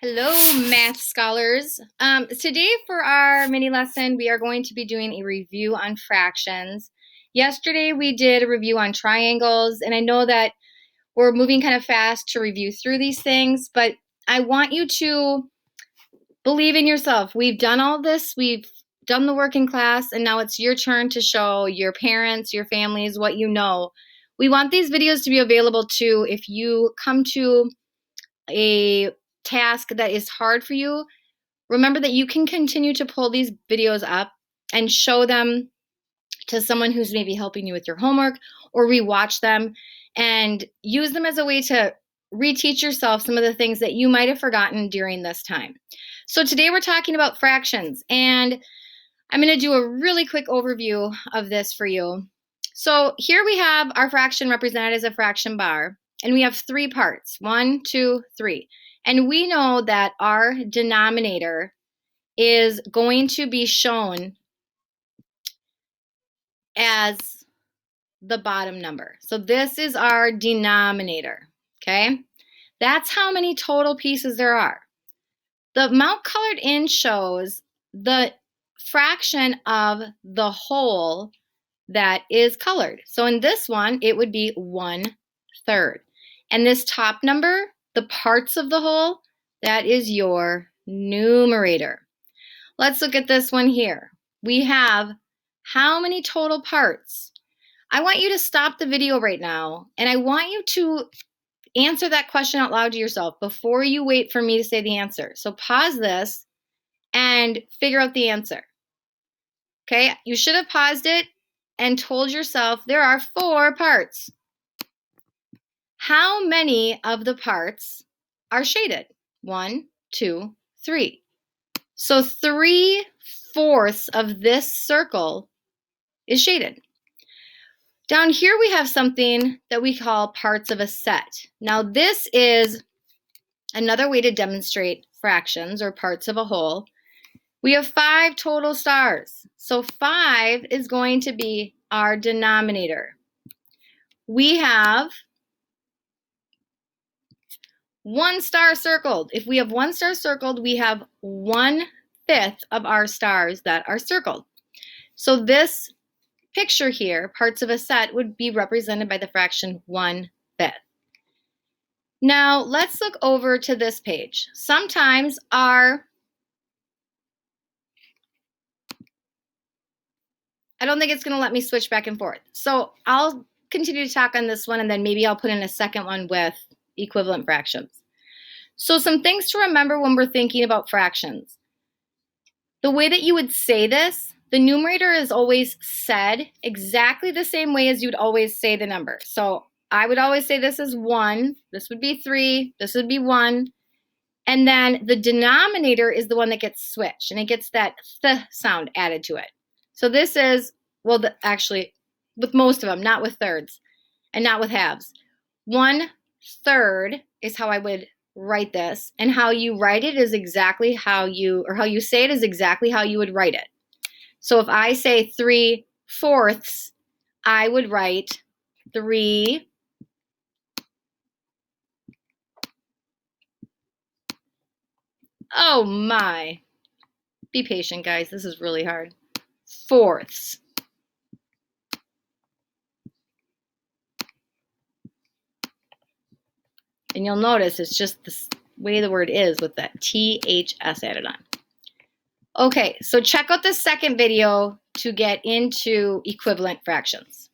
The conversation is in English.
Hello, math scholars. Today for our mini lesson, we are going to be doing a review on fractions. Yesterday we did a review on triangles, and I know that we're moving kind of fast to review through these things, but I want you to believe in yourself. We've done all this, we've done the work in class, and now it's your turn to show your parents, your families, what you know. We want these videos to be available too if you come to a task that is hard for you. Remember that you can continue to pull these videos up and show them to someone who's maybe helping you with your homework, or rewatch them and use them as a way to reteach yourself some of the things that you might have forgotten during this time. So today we're talking about fractions, and I'm going to do a really quick overview of this for you. So here we have our fraction represented as a fraction bar, and we have three parts, 1, 2, 3. And we know that our denominator is going to be shown as the bottom number. So this is our denominator, okay? That's how many total pieces there are. The amount colored in shows the fraction of the whole that is colored. So in this one, it would be 1/3. And this top number, the parts of the whole, that is your numerator. Let's look at this one here. We have how many total parts? I want you to stop the video right now, and I want you to answer that question out loud to yourself before you wait for me to say the answer. So pause this and figure out the answer. Okay, you should have paused it and told yourself there are 4 parts. How many of the parts are shaded? 1, 2, 3. So 3/4 of this circle is shaded. Down here we have something that we call parts of a set. Now this is another way to demonstrate fractions or parts of a whole. We have 5 total stars. So 5 is going to be our denominator. We have 1 star circled. If we have 1 star circled, we have 1/5 of our stars that are circled. So this picture here, parts of a set, would be represented by the fraction 1/5. Now let's look over to this page. Sometimes I don't think it's going to let me switch back and forth. So I'll continue to talk on this one, and then maybe I'll put in a second one with equivalent fractions. So some things to remember when we're thinking about fractions. The way that you would say this, the numerator is always said exactly the same way as you'd always say the number. So I would always say this is 1, this would be 3, this would be 1. And then the denominator is the one that gets switched, and it gets that th sound added to it. So this is, well, actually, with most of them, not with thirds and not with halves. 1/3 is how I would write this, and how you write it is exactly how you say it is exactly how you would write it. So if I say 3/4, I would write 3. Oh my. Be patient, guys. This is really hard. 4ths. And you'll notice it's just the way the word is with that THS added on. Okay, so check out the second video to get into equivalent fractions.